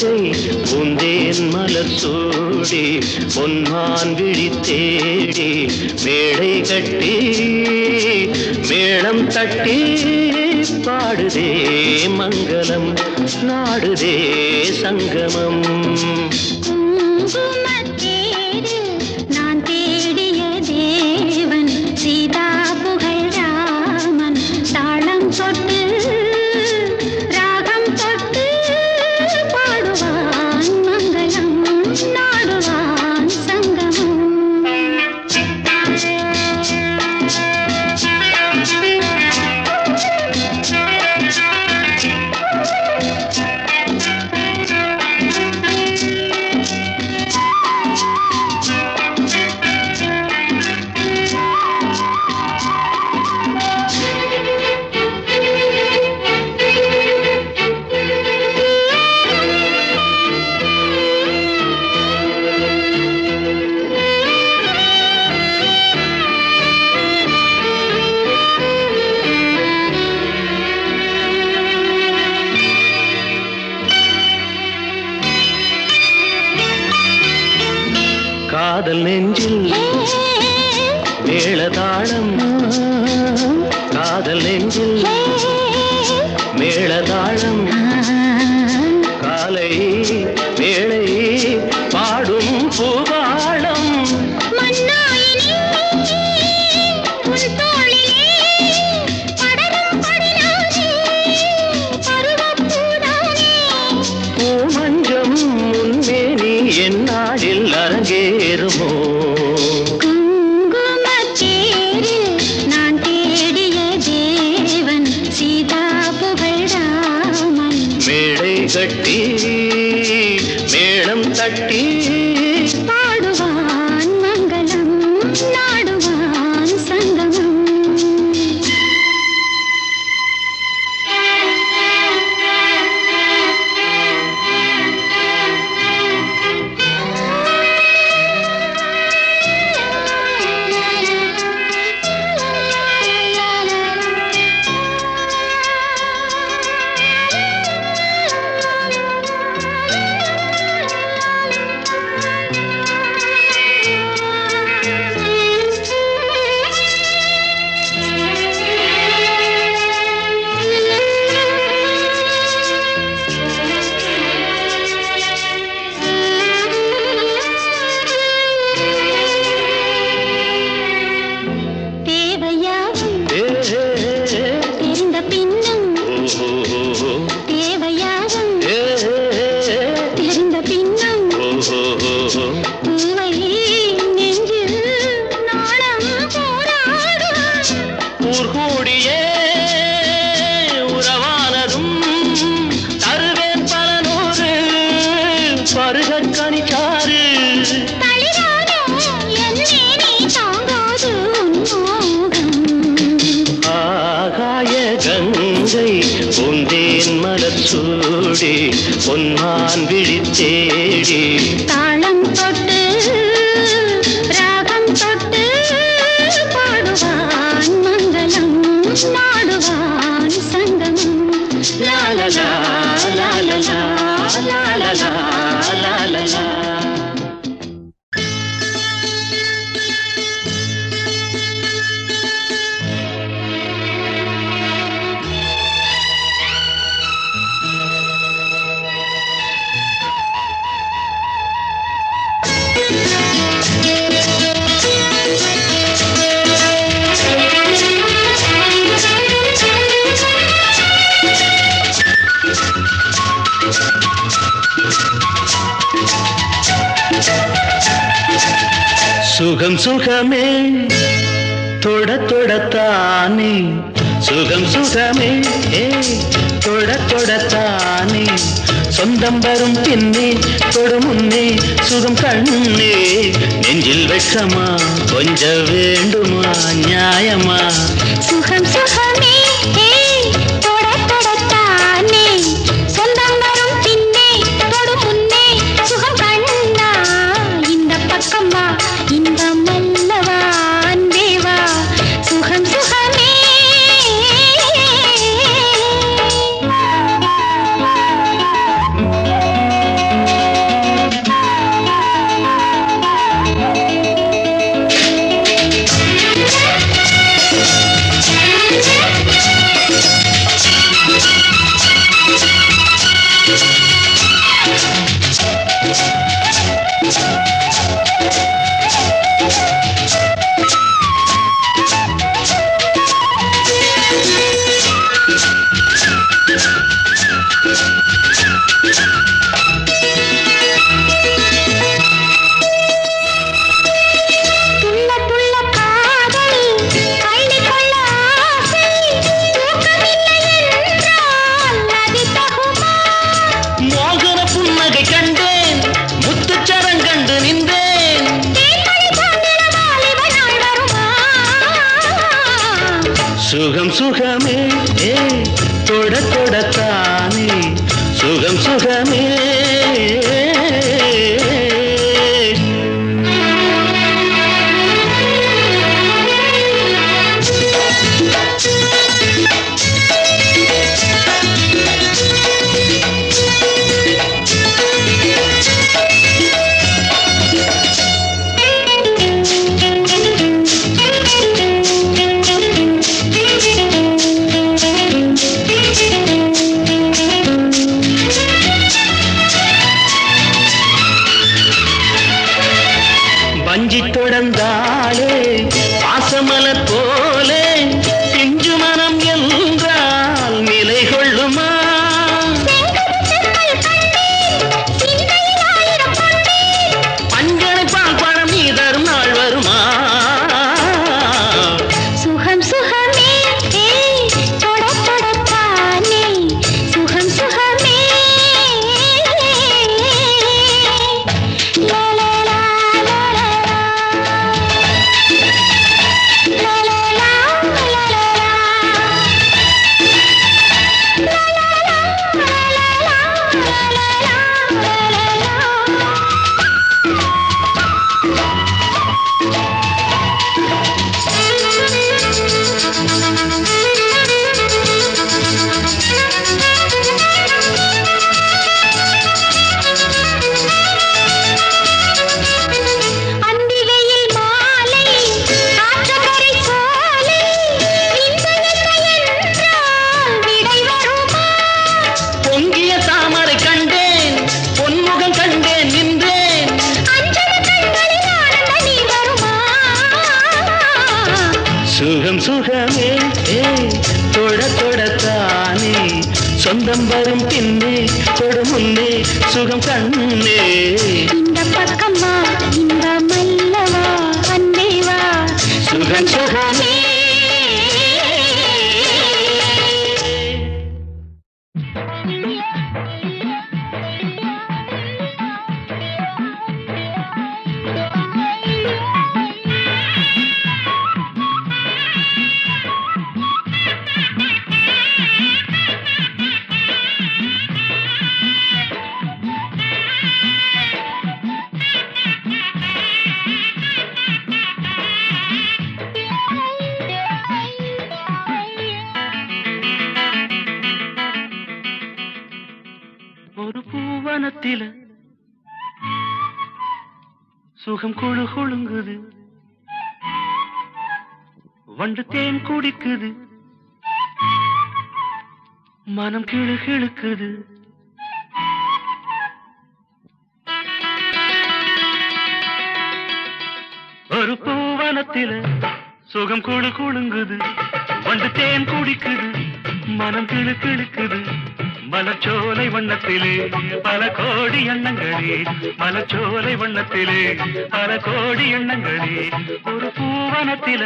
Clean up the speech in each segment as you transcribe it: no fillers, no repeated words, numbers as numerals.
கங்கை பூந்தேன் மலர் சூடி பொன்மான் விழி தேடி மேடை கட்டி மேளம் தட்டி பாடுதே மங்களம் நாடுதே சங்கமம். காதல் நெஞ்சில் மேளதாளம் காதல் நெஞ்சில் மேளதாளம் காலை வேளை பாடும் பூபாளம் பூமஞ்சம் முன்னேனி என் நாடில் அரங்கேறுமோ கட்டி மேளம் தட்டி பாடுவான் மங்களம் நாடுவான் சங்கமம். ஊர்கூடியே உறவானதும் தருவேன் பல நூறு பருகக் கனிச்சாறு ஆகாய கங்கை பூந்தேன் மலர் சூடி பொன்மான் விழி தேடி தாளம் தொட்டு ராகம் தொட்டு பாடுவான் மங்களம் நாடுவான் சங்கமம். லாலலா லாலலா லாலலா லாலலா. சுகம் சுகமே தொட தொடத்தானே சுகம் சுகமே தொட தொடத்தானே சொந்தம் வரும் பின்னே தொடு முன்னே சுகம் கண்ணே நெஞ்சில் வெட்கமா கொஞ்ச வேண்டுமா நியாயமா சுகம் சுகமே தொட தொடத்தானே சொந்தம் வரும் பின்னே தொடு முன்னே சுகம் கண்ணா இந்த பக்கம் வா இன்பம் அல்லவா அன்பேவா சுகம் சுகமே. மல்லிகை கண்டேன் முத்துச்சரங்கண்டு நின்றேன் சுகம் சுகமே தொட தொடத்தானே சுகம் சுகமே வஞ்சி தொடர்ந்தாலே பாசமலர் போலே பிஞ்சு மனம் என்றால் நிலை கொள்ளுமா பஞ்சனை பால் பணம் நீ தரும் நாள் வருமா சுகம் சுகமே தொட தொடத்தானே சுகம் சுகமே சுகம் சுகமே தொட தொடத்தானே சொந்தம் வரும் பின்னே தொடு முன்னே சுகம் கண்ணே இந்த பக்கமா இந்த மல்லவா அன்பேவா சுகம் சுகமே ஒரு பூவனத்தில சுகம் குழு குழுங்குது வண்டு தேன் குடிக்குது மனம் கிழு கிழுக்குது ஒரு பூவனத்தில சுகம் குழு குழுங்குது வண்டு தேன் குடிக்குது மனம் கிழு கிழுக்குது மலச்சோலை வண்ணத்திலே பல கோடி எண்ணங்களே மலச்சோலை வண்ணத்திலே பல கோடி எண்ணங்களே ஒரு பூவனத்தில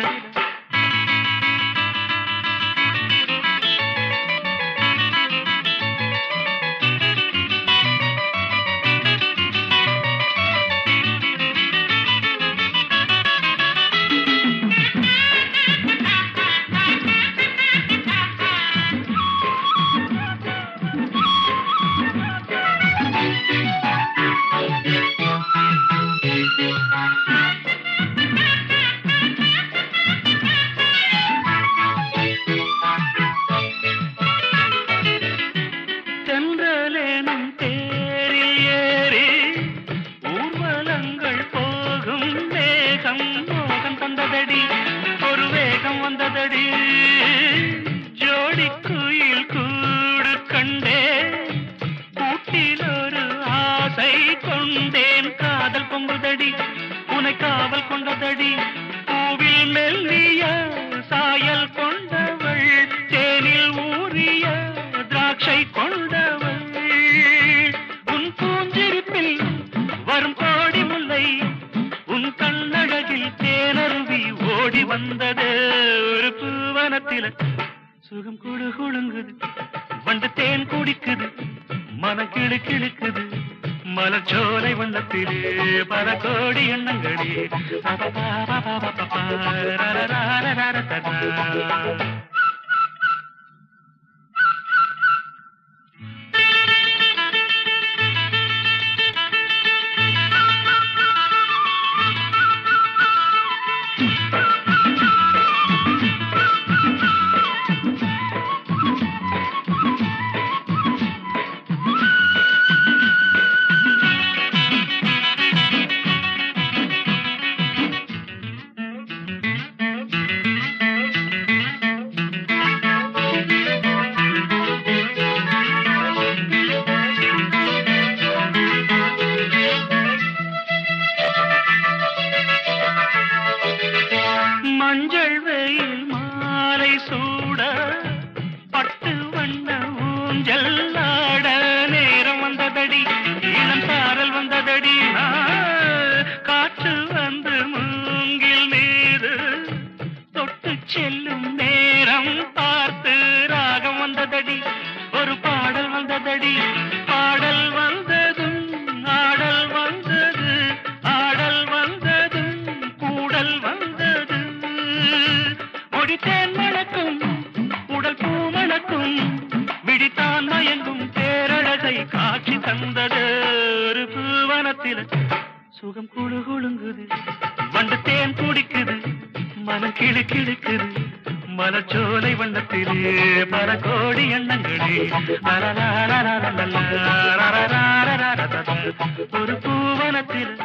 வந்ததடி ஜோடி குயில் கூடு கண்டே கூட்டில் ஒரு ஆசை கொண்டேன் காதல் பொங்குதடி உனை காவல் கொண்டதடி பூவில் மெல்லிய சாயல் கொண்டவள் தேனில் ஊறிய திராட்சை கொண்டவள் உன் பூஞ்சிரிப்பில் வரும் கோடி முல்லை உன் கண்ணழகில் தேனருவி ஓடி வந்தது ஒரு பூவனத்தில சுகம் குழு குழுங்குது வண்டு தேன் குடிக்குது மன கிழு கிழக்குது மலச்சோலை வண்ணத்திலே பல கோடி எண்ணங்களே. மஞ்சள் வெயில் மாலை சூட பட்டு வண்ண ஊஞ்சல் ஆட நேரம் வந்ததடி, இளம் சாரல் வந்ததடி, காற்று வந்து மூங்கில் மீது தொட்டு செல்லும் நேரம் பார்த்து ராகம் வந்ததடி, ஒரு பாடல் வந்ததடி, பாடல் வந்ததும் ஆடல் வந்தது, ஆடல் வந்ததும் கூடல் வந்தது, முடித்தேன் மணக்கும் உடல் பூ மணக்கும், விடித்தான் மயங்கும் பேரழகை காட்சி தந்தது, ஒரு பூவனத்தில் சுகம் குழு குழுங்குது, வண்டு தேன் குடிக்குது, மனம் கிளு கிழக்குது, மலச்சோலை வண்ணத்திலே பல கோடி எண்ணங்களே. ஒரு பூவனத்தில்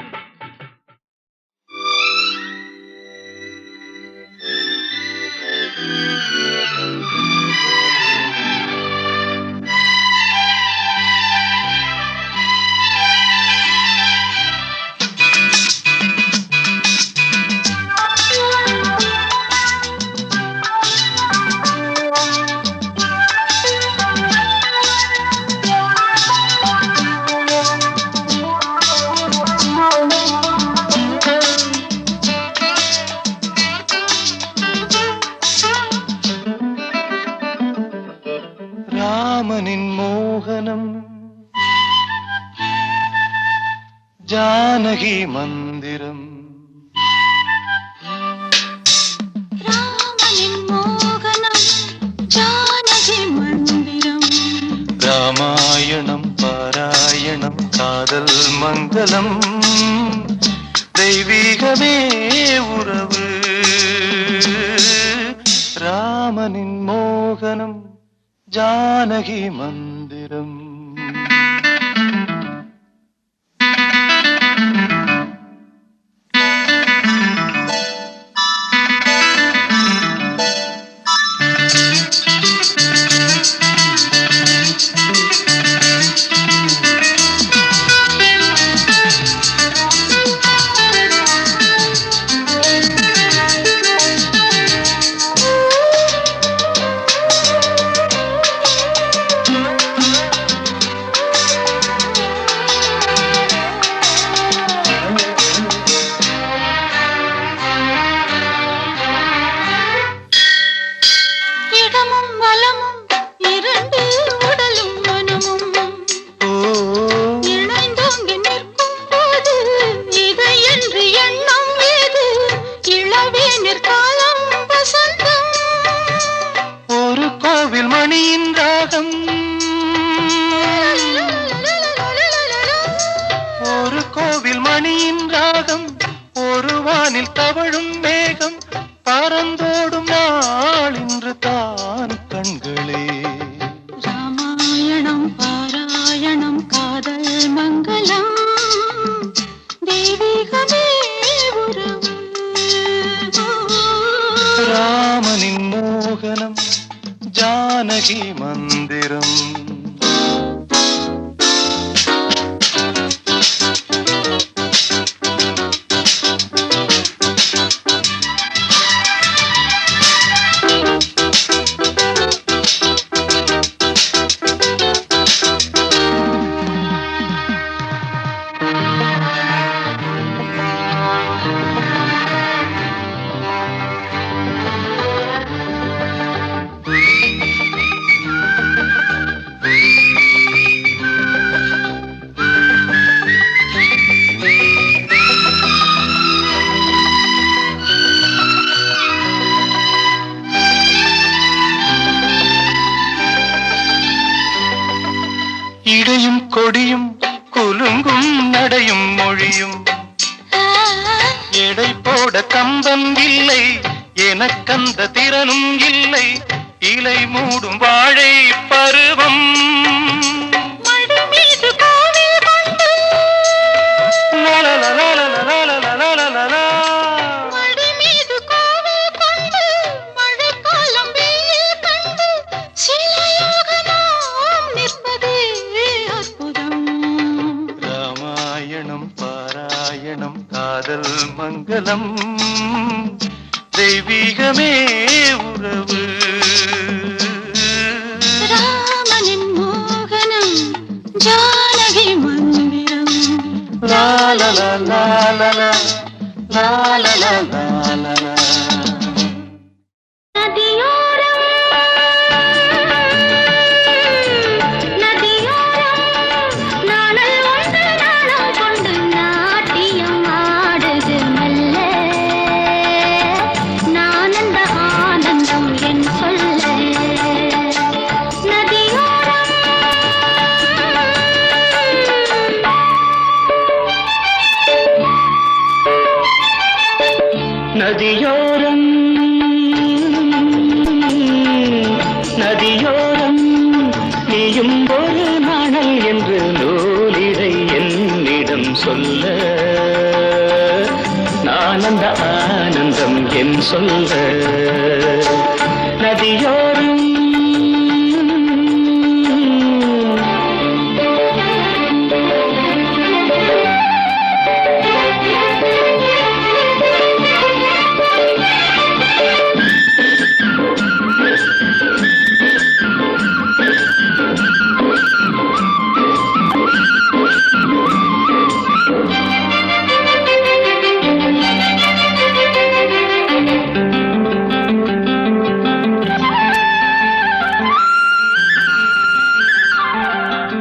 ராமனின் மோகனம் ஜானகி மந்திரம், ராமனின் மோகனம் ஜானகி மந்திரம், ராமாயணம் பாராயணம் காதல் மங்களம், தெய்வீகமே உறவு. ராமனின் மோகனம் ஜானகி மந்திரம். வானில் தவழும் மேகம் பறந்தோடும் நாள் இன்று தான் கண்களே. ராமாயணம் பாராயணம் காதல் மங்களம் தெய்வீகமே உறவு. ராமனின் மோகனம் ஜானகி மந்திரம். நடையும் மொழியும் எடை போட கம்பம் இல்லை எனக்கந்த திறனும் இல்லை இலை மூடும் வாழை பருவம் மடி மீது கோவில் கொண்டு லலலலலலலலலலலலலா. மடி மீது கோவில் கொண்டு மழைக்காலம் வெயில் கண்டு சிலையாக நாம் நிற்பதே அற்புதம். ராமாயணம் பாராயணம் காதல் மங்களம் தெய்வீகமே உறவு ராமனின் மோகனம் ஜானகி மந்திரம். லாலலலாலலா, லாலலலாலலா. நதியோரம் நதியோரம் நாணல் ஒன்று நாணம் கொண்டு நாட்டியம் ஆடுது மெல்ல. நானந்த ஆனந்தம் என் சொல்ல. நதியோரம் நதியோரம் நதியோரம் நீயும் ஒரு நாணல் என்று நூலிடை என்னிடம் சொல்ல நான் அந்த ஆனந்தம் என் சொல்ல நதியோரம்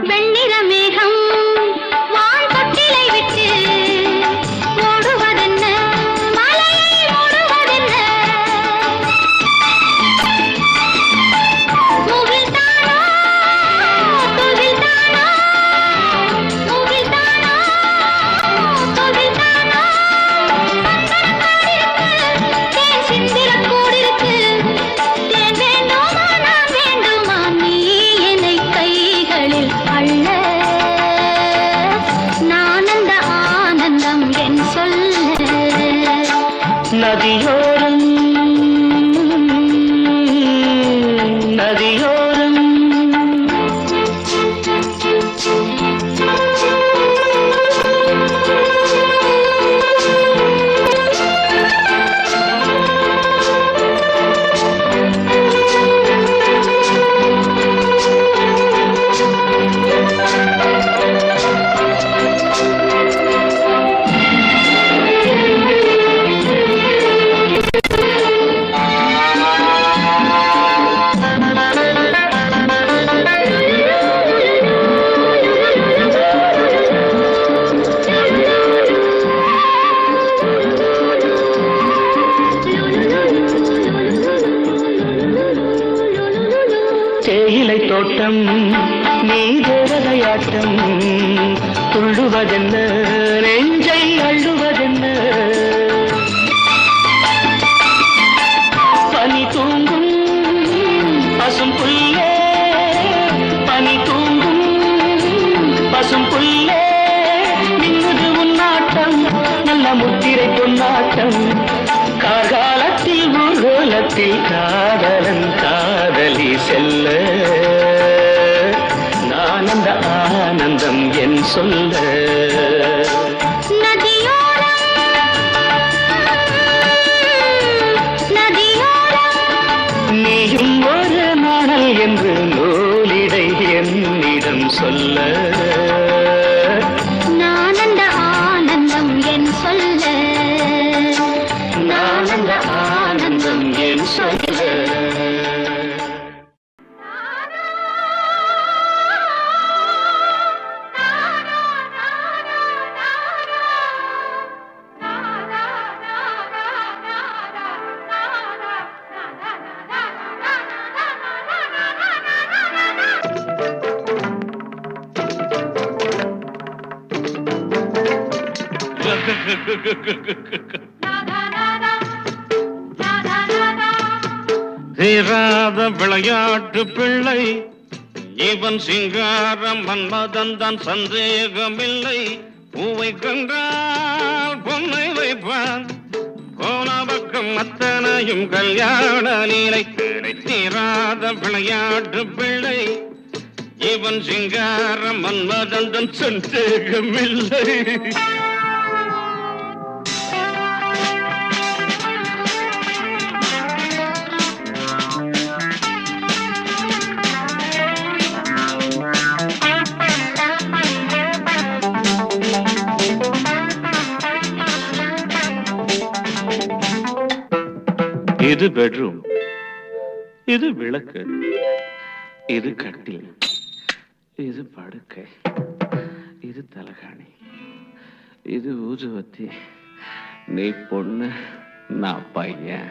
வெண்ணிற மேகம் வான் தொட்டிலை விட்டு ஓடுவதென்ன மலையை ஓடுவதென்ன முகில்தானோ துகில்தானோ முகில்தானோ துகில்தானோ தேன் சிந்திரக் கூடிருக்கு தேன் வேண்டுமா நான் வேண்டுமா நீ என்னை கைகளில் அள்ள நான் அந்த ஆனந்தம் என் சொல்ல நதியோரம் நதியோரம் தேயிலை தோட்டம் நீ தேவதையாட்டம் துள்ளுவதென்ன நெஞ்சை அள்ளுவதென்ன பனி தூங்கும் பசும் புல்லே பனி தூங்கும் பசும் புல்லே மின்னுது உன்னாட்டம் நல்ல முத்திரை பொன்னாட்டம் கார்காலத்தில் ஊர்கோலத்தில் காதலன் காதலி செல்ல நான் அந்த ஆனந்தம் என் சொல்ல நதியோரம் நதியோரம் நீயும் ஒரு நாணல் என்று நூலிடை என்னிடம் சொல்ல நான் அந்த ஆனந்தம் என் சொல்ல நான் அந்த ஆனந்தம் என் சொல்ல நானா தீராத விளையாட்டு பிள்ளை இவன் சிங்காரம் மன்மதன் தான் சந்தேகமில்லை. பூவை கண்டால் பொன்னை வைப்பான், போன பக்கம் அத்தனையும் கல்யாண லீலை. தீராத விளையாட்டு பிள்ளை இவன் சிங்காரம் மன்மதன் தான் சந்தேகமில்லை. இது பெட்ரூம், இது விளக்கு, இது கட்டில், இது படுக்கை, இது தலகாணி, இது ஊதுவத்தி. நீ பொண்ணு, நான் பையன்.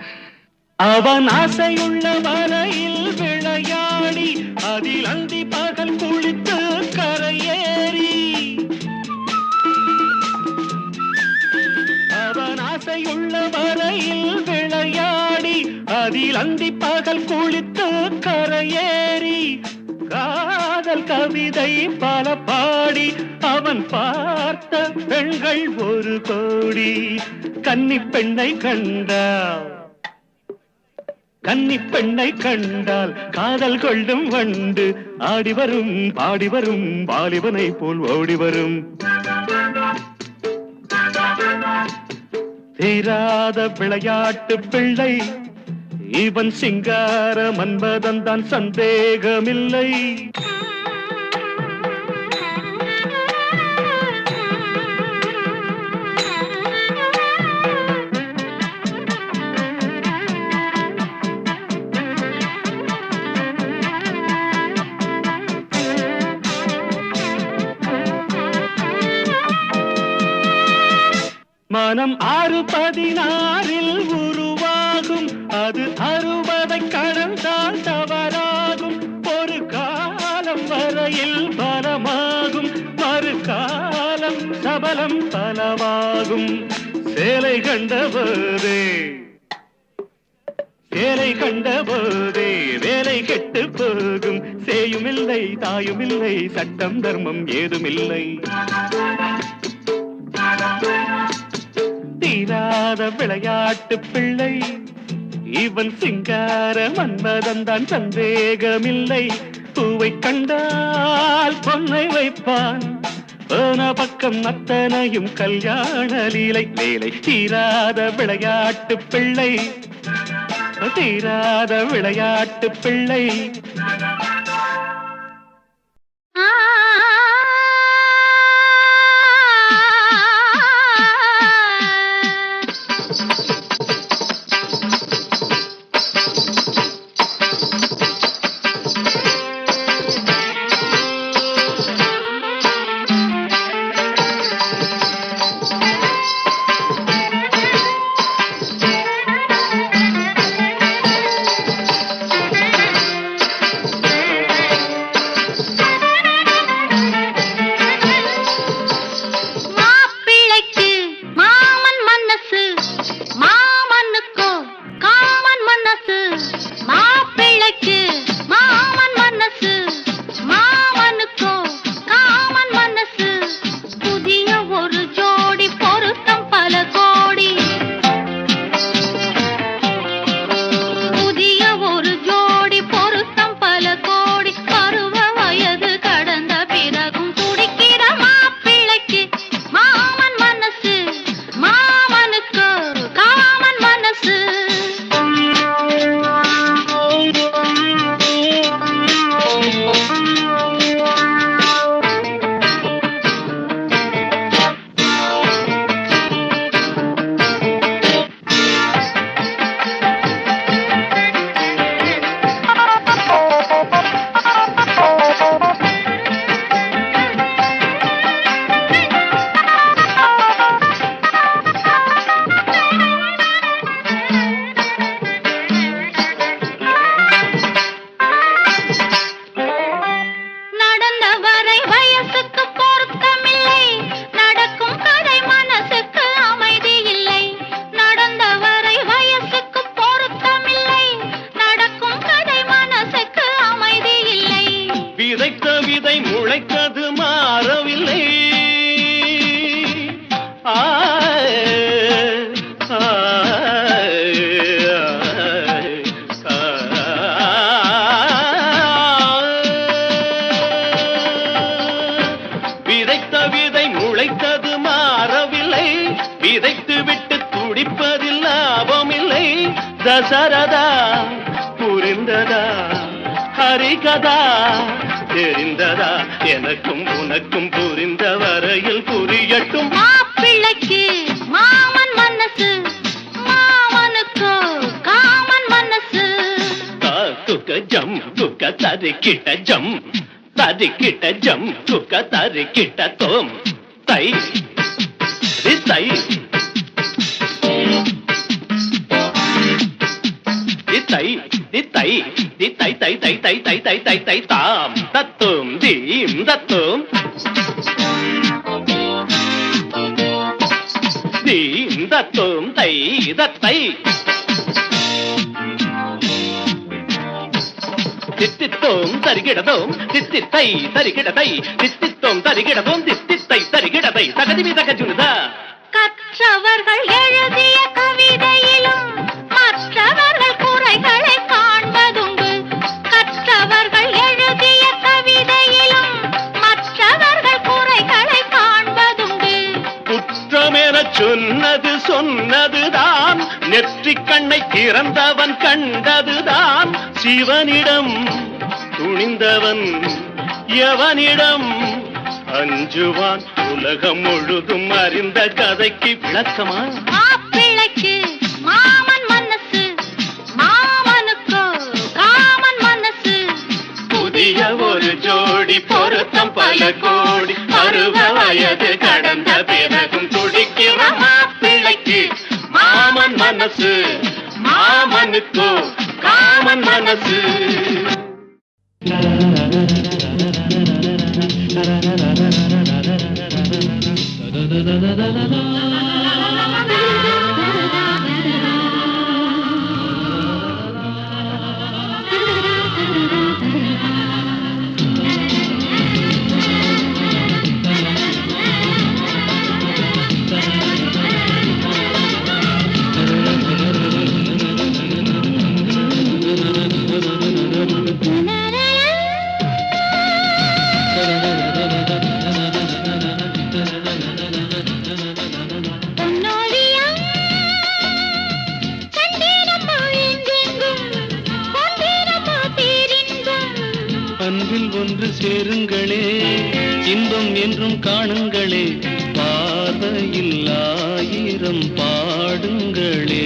அவன் ஆசையுள்ள வரையில் விளையாடி அதில் அந்தி பகல் குளித்து கரையேறி. அவன் ஆசையுள்ள வரையில் விளையாடி அதில் அந்தி பகல் குளித்து கரையேறி. காதல் கவிதை பல பாடி அவன் பார்த்த பெண்கள் ஒரு கோடி. கன்னி பெண்ணை கண்டால், கன்னி பெண்ணை கண்டால் காதல் கொள்ளும் வண்டு ஆடி வரும் பாடி வரும் வாலிபனை போல் ஓடி வரும். தீராத விளையாட்டு பிள்ளை இவன் சிங்கார மன்மதன் தான் சந்தேகமில்லை. மனம் 6-16 உருவாகும், அது 60 கடந்தால் தவறாகும். ஒரு காலம் வரையில் பலமாகும், மறு காலம் சபலம் பலவாகும். சேலை கண்டபோதே, சேலை கண்டபோதே வேலை கெட்டு போகும். சேயுமில்லை தாயுமில்லை, சட்டம் தர்மம் ஏதுமில்லை. தீராத விளையாட்டு பிள்ளை இவன் சிங்கார மன்மதன் தான் சந்தேகமில்லை. பூவை கண்டால் பொன்னை வைப்பான், போன பக்கம் அத்தனையும் கல்யாண லீலை. வேலை தீராத விளையாட்டு பிள்ளை, தீராத விளையாட்டு பிள்ளை. தசரதா புரிந்ததா ஹரிகதா தெரிந்ததா எனக்கும் உனக்கும் புரிந்த வரையில் புரியட்டும் மாப்பிள்ளைக்கு மாமன் மனசு மாமனுக்கு காமன் மனசு குக்க ஜம் குக்க தரிக்கிட்ட ஜம் தரிக்கிட்ட ஜம் குக்க தரிக்கிட்ட தோம் தை தை தை தை தை தை தை தை தை தை தை தை தை தாம் தத்தும் தீம் தத்தும் தீம் தத்தும் தை தத்தை தித்தித்தோம் தரிகிடதோம் தித்தித்தை தரிகிடதை தித்தித்தோம் தரிகிடதோம் தித்தித்தை தரிகிடதை தகதிவி தகஜுனுதா கற்றவர்கள் எழுதிய கவிதையிலும் மற்றவர்கள் குறைகளை காண்பதுண்டு கற்றவர்கள் எழுதிய கவிதையிலும் மற்றவர்கள் குறைகளை காண்பதுண்டு குற்றமென சொன்னதுதான் நெற்றிக் கண்ணை திறந்தவன் கண்டதுதான் சிவனிடம் துணிந்தவன் எவனிடம் அஞ்சுவான் உலகம் முழுதும் அறிந்த கதைக்கு விளக்கமா மாப்பிள்ளைக்கு மாமன் மனசு மாமனுக்கு காமன் மனசு புதிய ஒரு ஜோடி பொருத்தம் பல கோடி பருவ வயது கடந்த பிறகும் துடிக்கிற மாப்பிள்ளைக்கு மாமன் மனசு மாமனுக்கு காமன் மனசு அன்பில் ஒன்று சேருங்களே இன்பம் என்றும் காணுங்களே பார்வையில் ஆயிரம் பாடுங்களே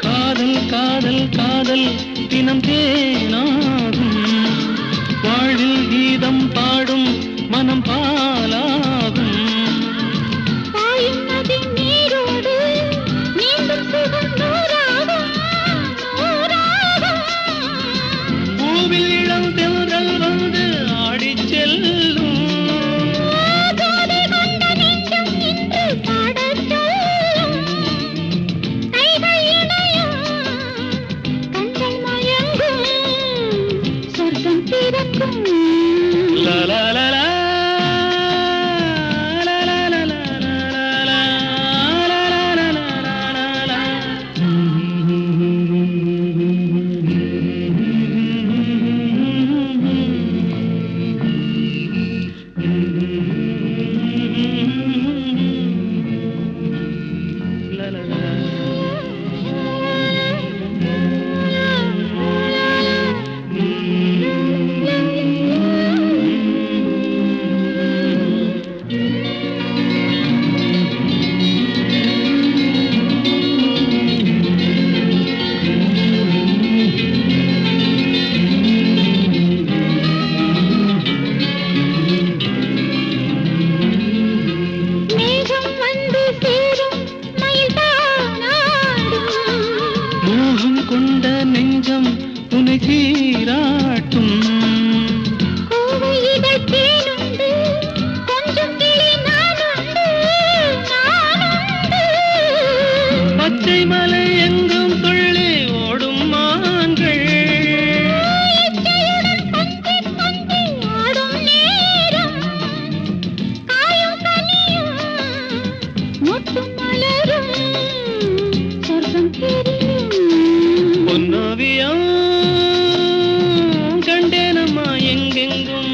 காதல் காதல் காதல் தினம் தேனாகும் வாழ்வில் கீதம் பாடும் மனம் பாலாகும் பூவில் இளம் தென்றல் வந்து ஆடிச் செல்லும் சீராட்டும். கோவை இதழ் தேனுண்டு, கொஞ்சம் கிளி நானுண்டு, நானுண்டு. பச்சை மலை எங்கும் துள்ளி ஓடும் மான்கள். இச்சையுடன் கொஞ்சி கொஞ்சி ஆடும் நேரம், காயும் கனியும் மொட்டும் மலரும் சொர்க்கம் தெரியும். பொன்னோவியம் கண்டேனம்மா எங்கெங்கும்,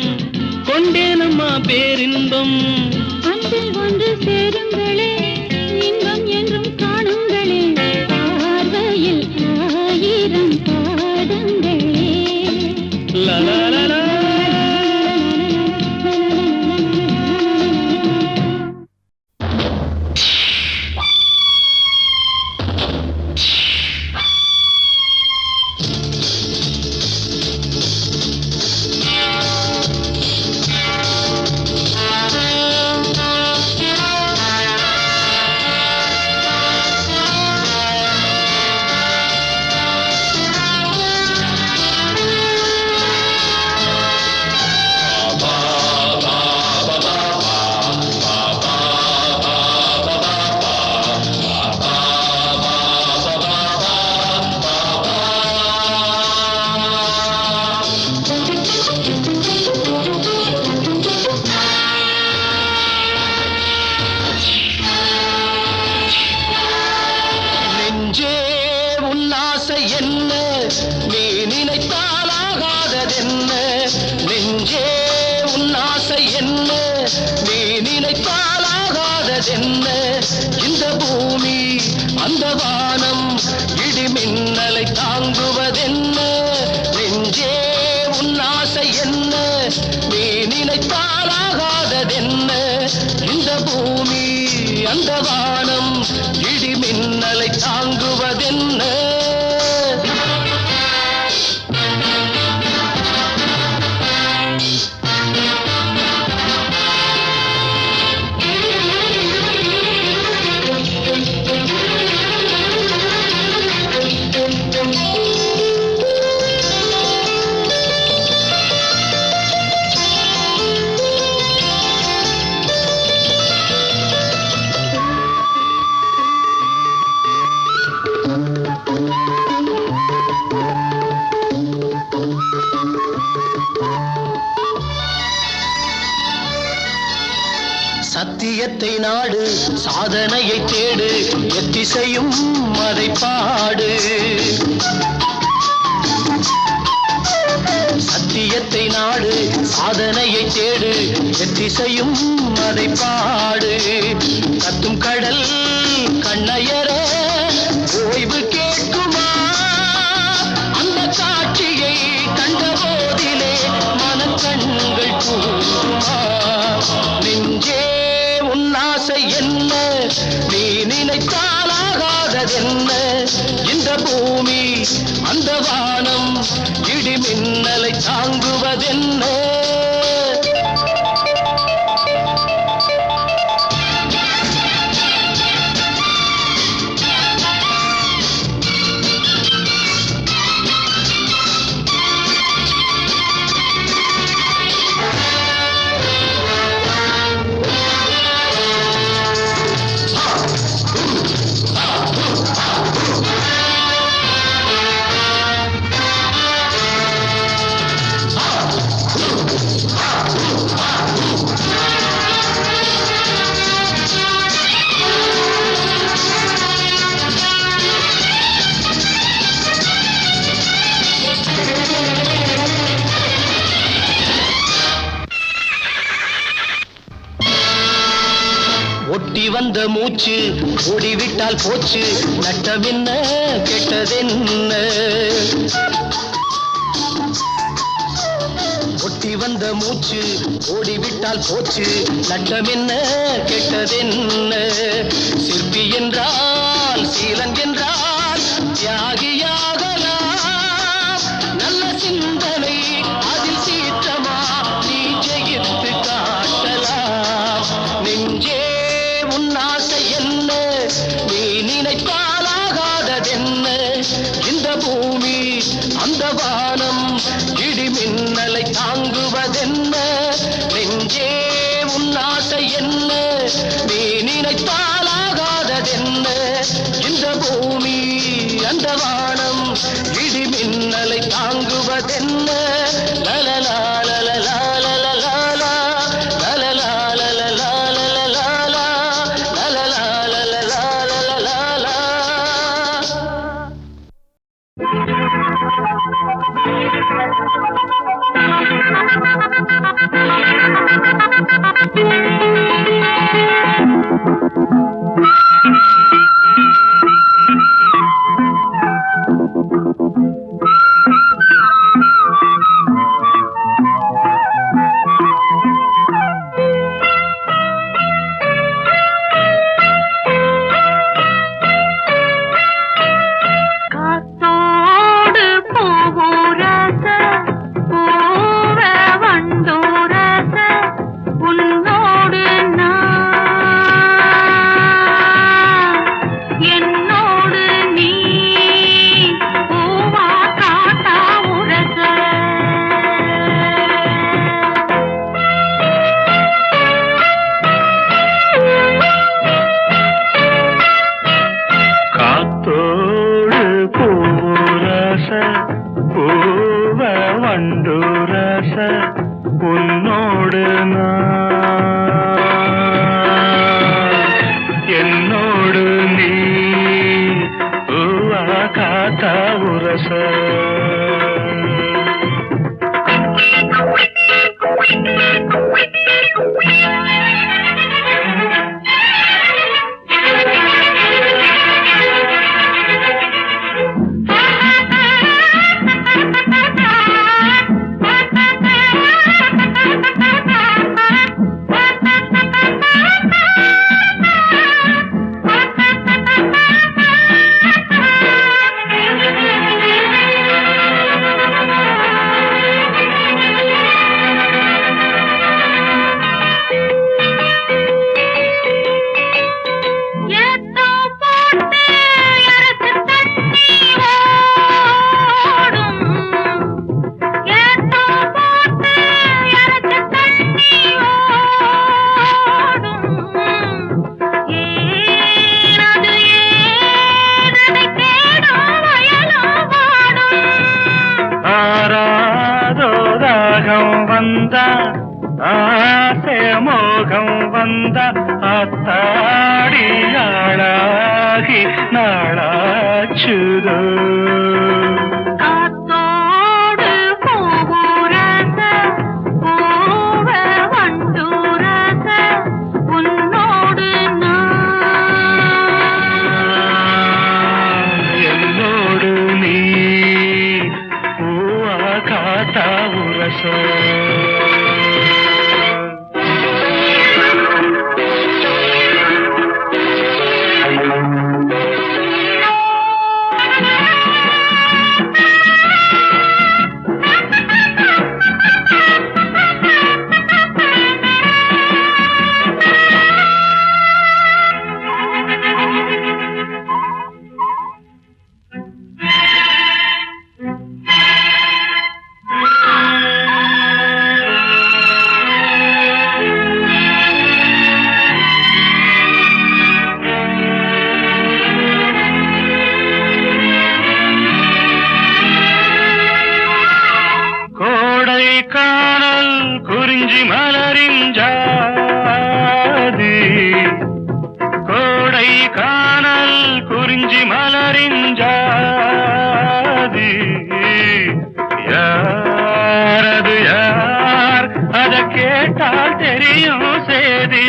கொண்டேனம்மா பேரின்பம். அன்பில் ஒன்று சேருங்களே, இன்பம் என்றும் காணுங்களே, பார்வையில் ஆயிரம் பாடுங்களே. லலலலா. நெஞ்சே உன்னாசை என்ன, நீ நினைத்தாலாகாததென்ன. நெஞ்சே உன்னாசை என்ன, நீ நினைத்தாலாகாததென்ன. இந்த பூமி அந்த வானம் இடி மின்னலை தாங்குவதென்ன. நெஞ்சே உன்னாசை என்ன, நீ நினைத்தாலாகாததென்ன. இந்த பூமி அந்த வானம் இடி மின்னலை தாங்குவதென்ன. சத்தியத்தை நாடு, சாதனையை தேடு, எத்திசையும் அதை பாடு. சத்தியத்தை நாடு, சாதனையை தேடு, எத்திசையும் அதை பாடு. கத்தும் கடல் கண்ணயர ஓய்வு கேட்குமா, அந்த காட்சியை கண்ட போதிலே மனக்கண்கள் கூடுமா. நெஞ்சே உன்னாசை என்ன, நீ நினைத்தாலாகாததென்ன. இந்த பூமி அந்த வானம் இடி மின்னலை தாங்குவதென்ன. ஒட்டி வந்த மூச்சு ஓடிவிட்டால் போச்சு, நட்டமென்ன கெட்டதென்ன. ஒட்டி வந்த மூச்சு ஓடிவிட்டால் போச்சு, நட்டமென்ன கெட்டதென்ன. சிற்பி என்றால் சீலன் என்றால் தியாகியாகலாம். நல்ல சிந்தனை அதில் சீற்றமா நீ ஜெயித்து காட்டலாம். நெஞ்சே உன்னாசை என்ன, நீ நினைத்தாலாகாததென்ன. இந்த பூமி அந்த வானம் தாங்குவதென்ன நெஞ்சே உன்னாசை என்ன நீ நினைத்தாலாகாததென்ன இந்த பூமி அந்த வானம் இடி மின்னலை தாங்குவதென்ன லலலா லலலா லலலா லலலா லலலா லலலா லலலா லலலா லலலா. காத்தோடு போகுரச பூவ வண்டோரச உன்னோடு நான் என்னோடு நீ பூவா காத்தா உரச காத்தோடு பூரச பூவ வண்டுரச உன்னோடு நான் என்னோடு நீ பூவா காத்தா உரச ஆசை மோகம் வந்த அத்தாடியாளாகி நாளாச்சுதோ காத்தோடு போகுரச பூவ வண்டோரச உன்னோடு நான் என்னோடு நீ பூவா காத்தா உரச காணல் குறிஞ்சி மலரின் ஜாதி கோடை காணல் குறிஞ்சி மலரின் ஜாதி யாரது யார் அத கேட்டால் தெரியும் சேதி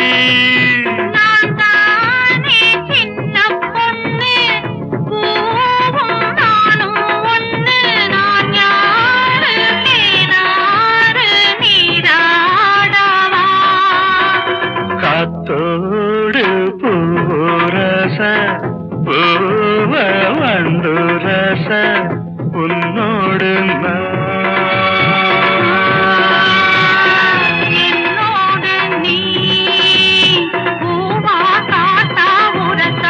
காத்தோடு பூரச பூவ வண்டுரச உன்னோடு என்னோடு நீ பூவா காத்தா உரச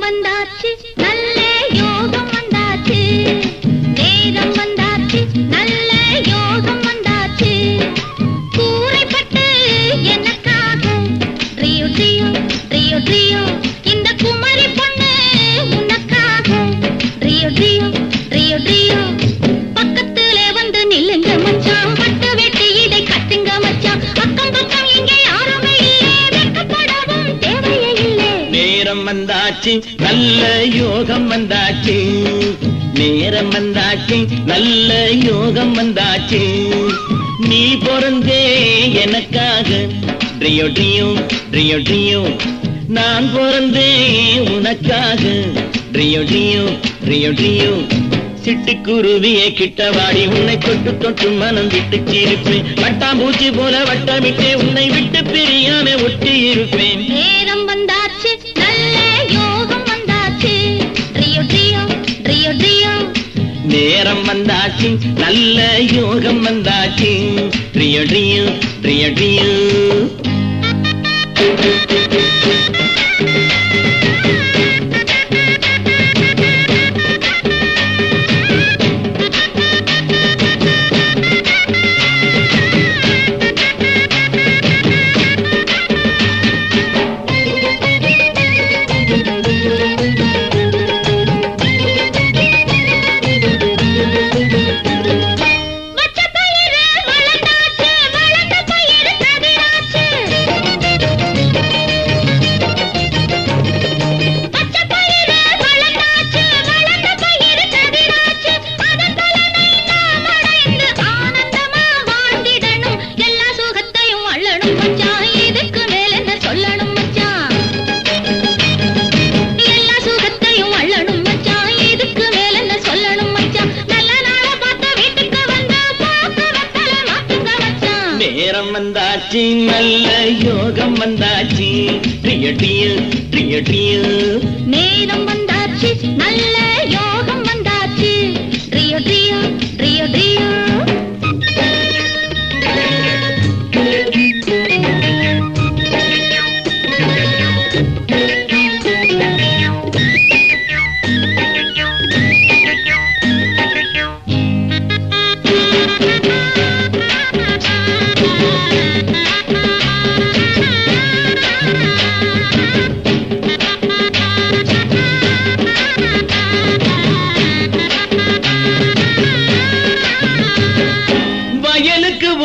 வந்தாச்சு நல்ல யோகம் வந்தாச்சு நேரம் வந்தாச்சு நல்ல யோகம் வந்தாச்சு கூரைப்பட்டு எனக்காக ட்ரியோ ட்ரியோ ட்ரியோ ட்ரியோ இந்த குமரி பொண்ணு உனக்காக ட்ரியோ ட்ரியோ ட்ரியோ ட்ரியோ பக்கத்துல வந்து நில்லுங்க மச்சான் பட்டு வெட்டி இதை கட்டுங்க மச்சான் அக்கம் பக்கம் இங்கே யாருமே இல்லை வெட்கப்படவும் தேவையே இல்லை நேரம் வந்தாச்சு நல்ல யோகம் வந்தாச்சு நேரம் வந்தாச்சு நல்ல யோகம் வந்தாச்சு நீ பிறந்தே எனக்காக ட்ரியோ ட்ரியோ ட்ரியோ ட்ரியோ நான் பிறந்தே உனக்காக ட்ரியோ ட்ரியோ ட்ரியோ ட்ரியோ சிட்டுக்குருவியை கிட்டவாடி உன்னை தொட்டு தொட்டு மனம் விட்டு சிரிப்பேன் வட்டாம்பூச்சி போல வட்டமிட்டே உன்னை விட்டு பிரியாம ஒட்டி இருப்பேன் நேரம் வந்தாச்சு நல்ல யோகம் வந்தாச்சு ட்ரியோ ட்ரியோ ட்ரியோ ட்ரியோ நேரம் வந்தாச்சு நல்ல யோகம் வந்தாச்சு ட்ரியோ ட்ரியோ ட்ரியோ ட்ரியோ வந்தாச்சு நல்ல யோகம் வந்தாச்சு ட்ரியோ ட்ரியோ ட்ரியோ ட்ரியோ நேரம் வந்தாச்சு நல்ல யோகம் வந்தாச்சு ட்ரியோ ட்ரியோ ட்ரியோ ட்ரியோ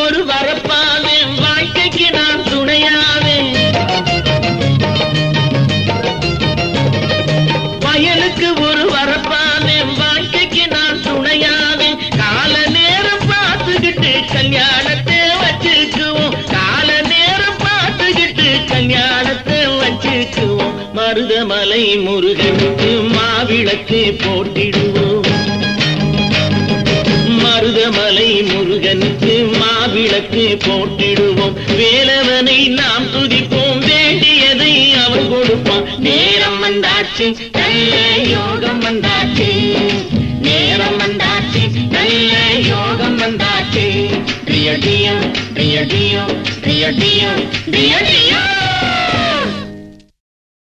ஒரு வரப்பாவே வாழ்க்கைக்கு நான் துணையாவே வயலுக்கு ஒரு வரப்பாவே வாழ்க்கைக்கு நான் துணையாவே கால நேரம் பார்த்துக்கிட்டு கல்யாணத்தை வச்சுக்குவோம் கால நேரம் பார்த்துக்கிட்டு கல்யாணத்தை வச்சுக்குவோம் மருதமலை முருகனுக்கு மாவிளக்கு போட்டிடுவோம் மருதமலை முருகனுக்கு மாவிளக்கு போட்டிடுவோம் வேலவனை நாம் துதிப்போம் வேண்டியதை அவன் கொடுப்பான் நேரம் வந்தாச்சு நல்ல யோகம் வந்தாச்சு நேரம் வந்தாச்சு நல்ல யோகம் வந்தாச்சு ட்ரியோ ட்ரியோ ட்ரியோ ட்ரியோ ட்ரியோ ட்ரியோ ட்ரியோ ட்ரியோ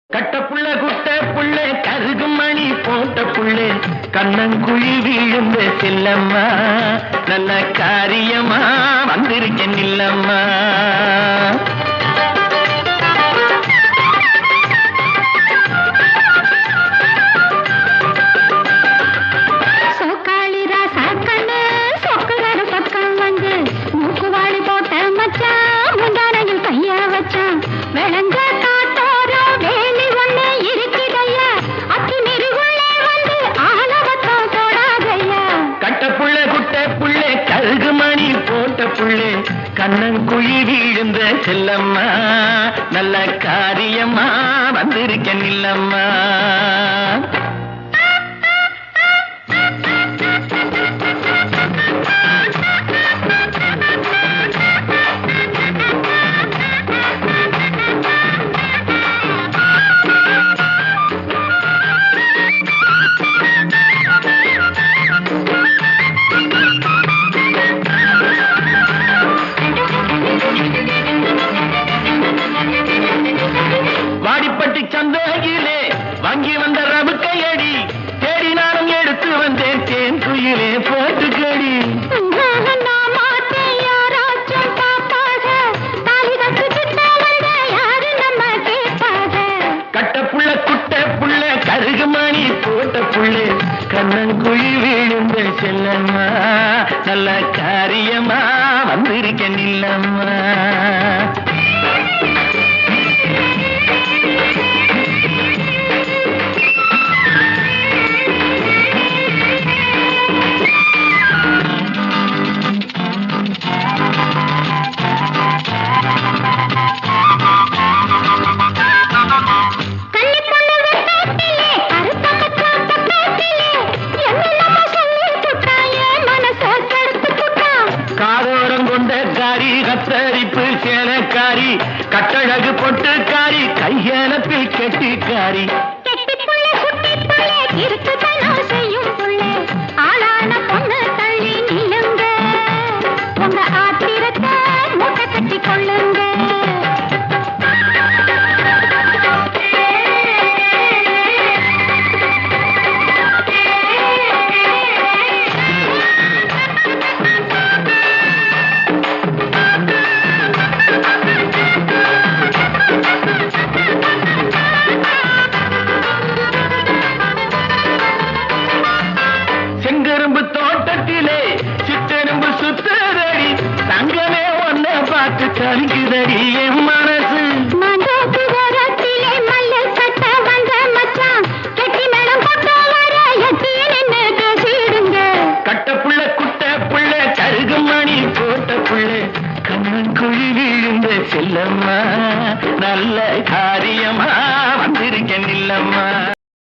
கட்டப்புள்ள குட்ட புள்ள கருகு மணி போட்ட புள்ள கண்ணங்குழி விழுந்த செல்லம்மா நல்ல காரியமா வந்திருக்கேன் இல்லம்மா சோக்காளிரா சாக்கண்ணு சொக்குறாரு பக்கம் வந்து மூக்குவாளி போட்ட மச்சான் முந்தானையில் கையா வச்சான் விளங்க காட்டோரோ வேலி ஒண்ணு இருக்குதையா அத்தி நெருகுள்ளே வந்து ஆலவத்தம் தொடாதையா கட்டப்புள்ள குட்ட புள்ள கருகு மணி போட்ட புள்ள கண்ணங்குழி விழுந்த செல்லம்மா நல்ல காரியமா வந்திருக்கேன் இல்லம்மா வாடிப்பட்டி சந்தையிலே வாங்கி வந்த புள்ள குட்ட புள்ள கருகுமணி போட்ட புள்ளே கண்ணங்குழி விழுந்த செல்லம்மா நல்ல காரியமா வந்திருக்க நில்லம்மா கத்தரிப்பு சேலக்காரி கட்டழகு பொட்டுக்காரி கையலப்பில் கெட்டிக்காரி செய்யும் புள்ளே ஆளான பொண்ணு தள்ளி நில்லுங்க உங்க ஆத்திரத்தை மூட்டை கட்டி கொள்ளுங்க செங்கரும்பு தோட்டத்திலே சித்தெரும்பு சுத்ததடி தங்கமே ஒன்ன பார்த்து கலிக்குதடி என் மனசு கட்ட புள்ள குட்ட புள்ள கருகுமணி போட்ட புள்ள கண்ணங்குழி விழுந்த செல்லம்மா நல்ல காரியமா வந்திருக்க நில்லம்மா